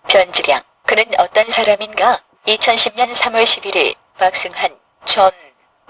변질양. 그는 어떤 사람인가? 2010년 3월 11일 박승한 전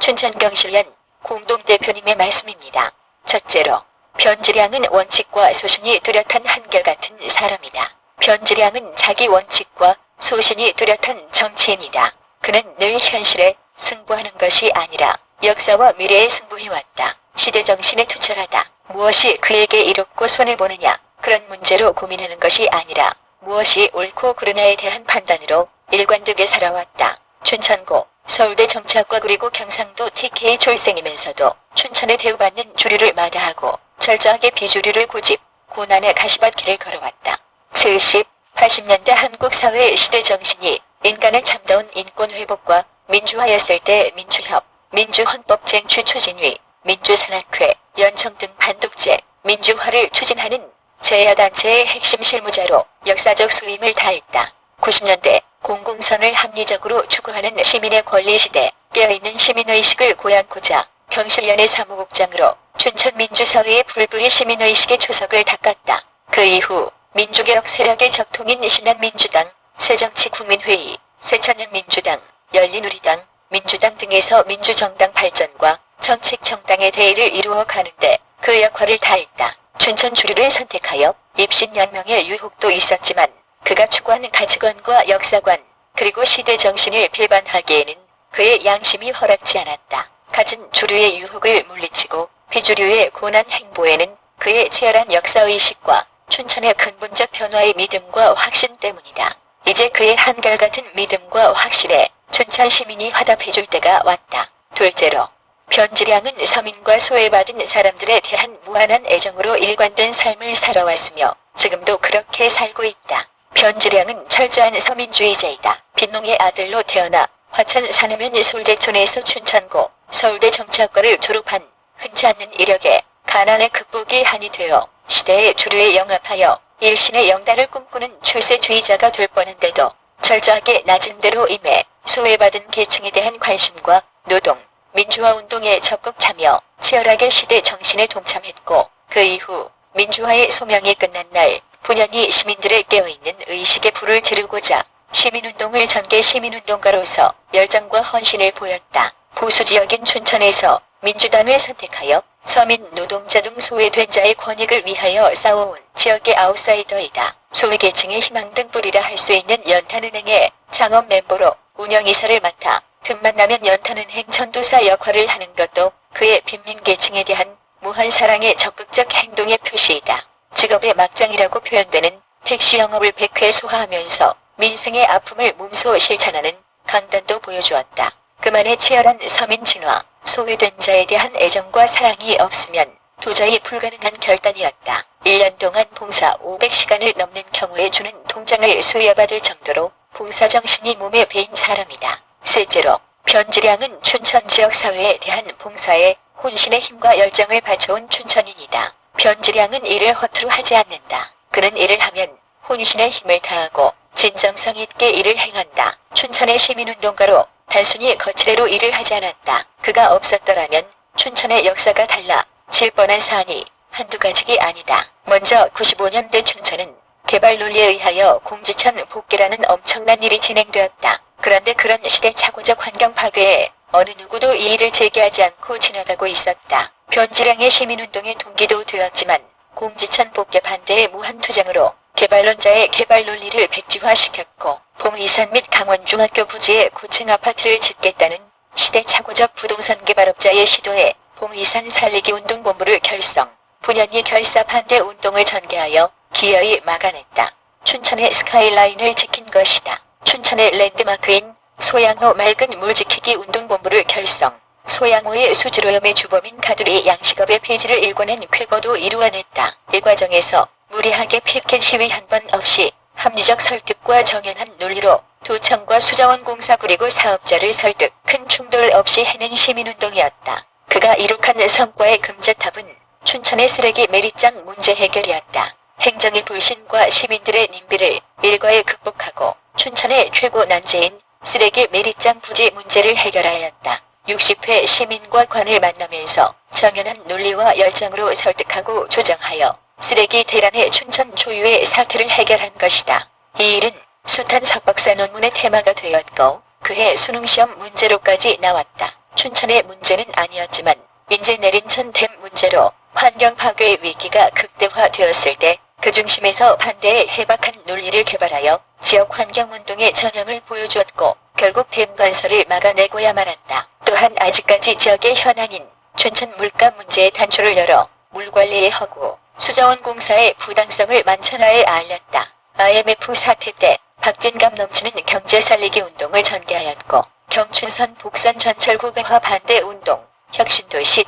춘천경실련 공동대표님의 말씀입니다. 첫째로, 변질양은 원칙과 소신이 뚜렷한 한결같은 사람이다. 변질양은 자기 원칙과 소신이 뚜렷한 정치인이다. 그는 늘 현실에 승부하는 것이 아니라 역사와 미래에 승부해왔다. 시대정신에 투철하다. 무엇이 그에게 이롭고 손해보느냐, 그런 문제로 고민하는 것이 아니라 무엇이 옳고 그르냐에 대한 판단으로 일관되게 살아왔다. 춘천고, 서울대 정치학과 그리고 경상도 TK 졸생이면서도 춘천에 대우받는 주류를 마다하고 철저하게 비주류를 고집, 고난의 가시밭길을 걸어왔다. 70, 80년대 한국 사회의 시대정신이 인간의 참다운 인권회복과 민주화였을 때 민주협, 민주헌법 쟁취 추진위, 민주산악회, 연청 등 반독재, 민주화를 추진하는 제1야단체의 핵심 실무자로 역사적 수임을 다했다. 90년대 공공선을 합리적으로 추구하는 시민의 권리시대, 깨어있는 시민의식을 고양고자 경실련의 사무국장으로 춘천 민주사회의 불불이 시민의식의 초석을 닦았다. 그 이후 민주개혁 세력의 적통인 신한민주당, 새정치국민회의, 새천년민주당, 열린우리당, 민주당 등에서 민주정당 발전과 정책정당의 대의를 이루어 가는데 그 역할을 다했다. 춘천 주류를 선택하여 입신양명의 유혹도 있었지만 그가 추구하는 가치관과 역사관 그리고 시대정신을 배반하기에는 그의 양심이 허락지 않았다. 갖은 주류의 유혹을 물리치고 비주류의 고난 행보에는 그의 치열한 역사의식과 춘천의 근본적 변화의 믿음과 확신 때문이다. 이제 그의 한결같은 믿음과 확신에 춘천 시민이 화답해줄 때가 왔다. 둘째로, 변질양은 서민과 소외받은 사람들에 대한 무한한 애정으로 일관된 삶을 살아왔으며 지금도 그렇게 살고 있다. 변질양은 철저한 서민주의자이다. 빈농의 아들로 태어나 화천 산해면 솔대촌에서 춘천고, 서울대 정치학과를 졸업한 흔치 않는 이력에 가난의 극복이 한이 되어 시대의 주류에 영합하여 일신의 영달을 꿈꾸는 출세주의자가 될 뻔한데도 철저하게 낮은 대로 임해 소외받은 계층에 대한 관심과 노동, 민주화 운동에 적극 참여, 치열하게 시대 정신에 동참했고 그 이후 민주화의 소명이 끝난 날 분연히 시민들의 깨어있는 의식에 불을 지르고자 시민운동을 전개 시민운동가로서 열정과 헌신을 보였다. 보수지역인 춘천에서 민주당을 선택하여 서민, 노동자 등 소외된 자의 권익을 위하여 싸워온 지역의 아웃사이더이다. 소외계층의 희망 등 뿌리라 할 수 있는 연탄은행의 창업 멤버로 운영이사를 맡아 틈만 나면 연탄은행 전도사 역할을 하는 것도 그의 빈민계층에 대한 무한 사랑의 적극적 행동의 표시이다. 직업의 막장이라고 표현되는 택시 영업을 100회 소화하면서 민생의 아픔을 몸소 실천하는 강단도 보여주었다. 그만의 치열한 서민 진화, 소외된 자에 대한 애정과 사랑이 없으면 도저히 불가능한 결단이었다. 1년 동안 봉사 500시간을 넘는 경우에 주는 통장을 수여받을 정도로 봉사정신이 몸에 배인 사람이다. 셋째로, 변질양은 춘천 지역사회에 대한 봉사에 혼신의 힘과 열정을 바쳐온 춘천인이다. 변질양은 일을 허투루 하지 않는다. 그는 일을 하면 혼신의 힘을 다하고 진정성 있게 일을 행한다. 춘천의 시민운동가로 단순히 거칠애로 일을 하지 않았다. 그가 없었더라면 춘천의 역사가 달라질 뻔한 사안이 한두 가지가 아니다. 먼저 95년대 춘천은 개발 논리에 의하여 공지천 복개라는 엄청난 일이 진행되었다. 그런데 그런 시대착오적 환경 파괴에 어느 누구도 이의를 제기하지 않고 지나가고 있었다. 변질양의 시민운동의 동기도 되었지만 공지천 복개 반대의 무한투쟁으로 개발론자의 개발 논리를 백지화시켰고 봉이산 및 강원중학교 부지에 고층 아파트를 짓겠다는 시대착오적 부동산 개발업자의 시도에 봉이산 살리기 운동본부를 결성, 분연히 결사 반대 운동을 전개하여 기어이 막아냈다. 춘천의 스카이라인을 지킨 것이다. 춘천의 랜드마크인 소양호 맑은 물 지키기 운동본부를 결성, 소양호의 수질오염의 주범인 가두리 양식업의 폐지를 일궈낸 쾌거도 이루어냈다. 이 과정에서 무리하게 피켓 시위 한 번 없이 합리적 설득과 정연한 논리로 도청과 수자원공사 그리고 사업자를 설득, 큰 충돌 없이 해낸 시민운동이었다. 그가 이룩한 성과의 금자탑은 춘천의 쓰레기 매립장 문제 해결이었다. 행정의 불신과 시민들의 님비를 일과에 극복하고 춘천의 최고 난제인 쓰레기 매립장 부지 문제를 해결하였다. 60회 시민과 관을 만나면서 정연한 논리와 열정으로 설득하고 조정하여 쓰레기 대란의 춘천 초유의 사태를 해결한 것이다. 이 일은 숱한 석박사 논문의 테마가 되었고 그해 수능시험 문제로까지 나왔다. 춘천의 문제는 아니었지만 인제 내린 천댐 문제로 환경 파괴 위기가 극대화되었을 때 그 중심에서 반대의 해박한 논리를 개발하여 지역 환경운동의 전형을 보여주었고 결국 댐 건설을 막아내고야 말았다. 또한 아직까지 지역의 현안인 춘천 물가 문제의 단초를 열어 물관리의 허구, 수자원 공사의 부당성을 만천하에 알렸다. IMF 사태 때 박진감 넘치는 경제 살리기 운동을 전개하였고 경춘선 복선 전철 고가화 반대 운동, 혁신도시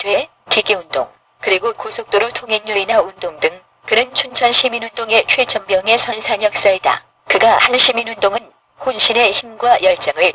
기기운동, 그리고 고속도로 통행료 인하 운동 등 그는 춘천 시민운동의 최전병의 선산 역사이다. 그가 한 시민운동은 혼신의 힘과 열정을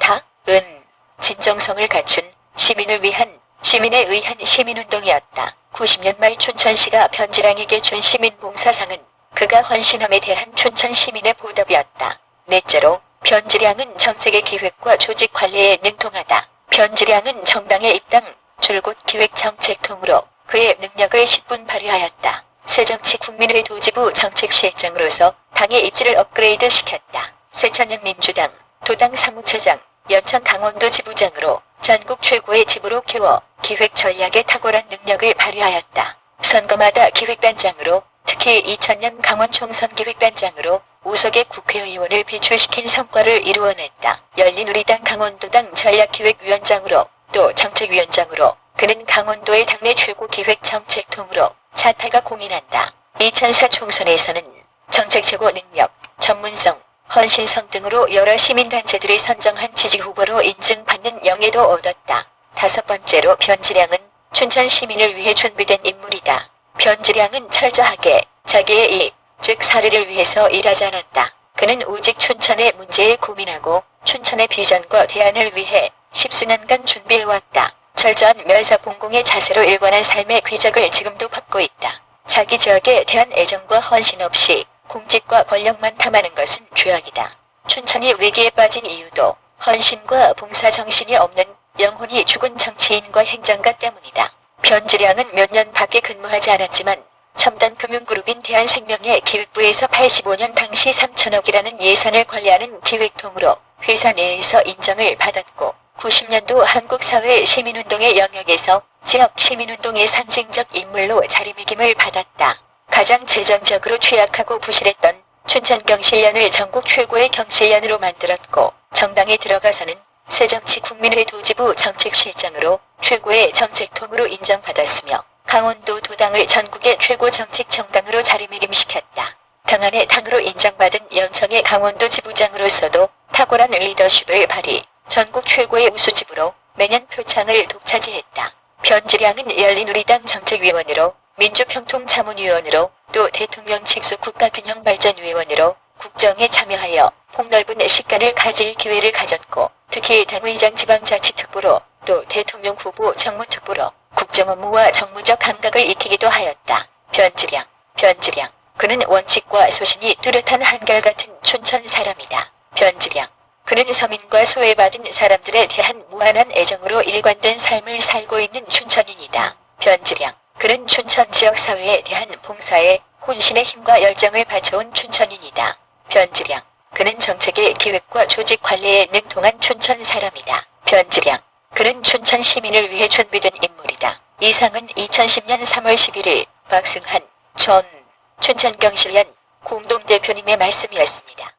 진정성을 갖춘 시민을 위한 시민에 의한 시민운동이었다. 90년 말 춘천시가 변지랑에게 준 시민봉사상은 그가 헌신함에 대한 춘천 시민의 보답이었다. 넷째로 변지량은 정책의 기획과 조직 관리에 능통하다. 변지량은 정당의 입당, 줄곧 기획정책통으로 그의 능력을 10분 발휘하였다. 새정치 국민회 도지부 정책실장으로서 당의 입지를 업그레이드 시켰다. 새천년 민주당, 도당 사무처장, 연천 강원도 지부장으로 전국 최고의 지부로 키워 기획 전략에 탁월한 능력을 발휘하였다. 선거마다 기획단장으로 특히 2000년 강원 총선 기획단장으로 우석의 국회의원을 배출시킨 성과를 이루어냈다. 열린우리당 강원도당 전략기획위원장으로 또 정책위원장으로 그는 강원도의 당내 최고 기획정책통으로 자타가 공인한다. 2004 총선에서는 정책 최고 능력, 전문성, 헌신성 등으로 여러 시민단체들이 선정한 지지후보로 인증받는 영예도 얻었다. 다섯 번째로 변지량은 춘천 시민을 위해 준비된 인물이다. 변지량은 철저하게 자기의 이익, 즉 사리를 위해서 일하지 않았다. 그는 오직 춘천의 문제에 고민하고 춘천의 비전과 대안을 위해 십수년간 준비해왔다. 철저한 멸사봉공의 자세로 일관한 삶의 궤적을 지금도 밟고 있다. 자기 지역에 대한 애정과 헌신 없이 공직과 권력만 탐하는 것은 죄악이다. 춘천이 위기에 빠진 이유도 헌신과 봉사 정신이 없는 영혼이 죽은 정치인과 행정가 때문이다. 변지량은 몇 년 밖에 근무하지 않았지만 첨단 금융그룹인 대한생명의 기획부에서 85년 당시 3천억이라는 예산을 관리하는 기획통으로 회사 내에서 인정을 받았고 90년도 한국사회 시민운동의 영역에서 지역 시민운동의 상징적 인물로 자리매김을 받았다. 가장 재정적으로 취약하고 부실했던 춘천경실련을 전국 최고의 경실련으로 만들었고 정당에 들어가서는 새정치 국민회 도지부 정책실장으로 최고의 정책통으로 인정받았으며 강원도 도당을 전국의 최고 정책 정당으로 자리매김시켰다. 당 안의 당으로 인정받은 연청의 강원도 지부장으로서도 탁월한 리더십을 발휘, 전국 최고의 우수지부로 매년 표창을 독차지했다. 변지량은 열린우리당 정책위원으로 민주평통자문위원으로 또 대통령 직속 국가균형발전위원으로 국정에 참여하여 폭넓은 식견을 가질 기회를 가졌고 특히 당의장 지방자치특보로 또 대통령 후보 정무특보로 국정업무와 정무적 감각을 익히기도 하였다. 변지량. 그는 원칙과 소신이 뚜렷한 한결같은 춘천 사람이다. 변지량. 그는 서민과 소외받은 사람들에 대한 무한한 애정으로 일관된 삶을 살고 있는 춘천인이다. 변지량. 그는 춘천 지역사회에 대한 봉사에 혼신의 힘과 열정을 바쳐온 춘천인이다. 변지량. 그는 정책의 기획과 조직 관리에 능통한 춘천 사람이다. 변지량. 그는 춘천 시민을 위해 준비된 인물이다. 이상은 2010년 3월 11일 박승한 전 춘천경실련 공동대표님의 말씀이었습니다.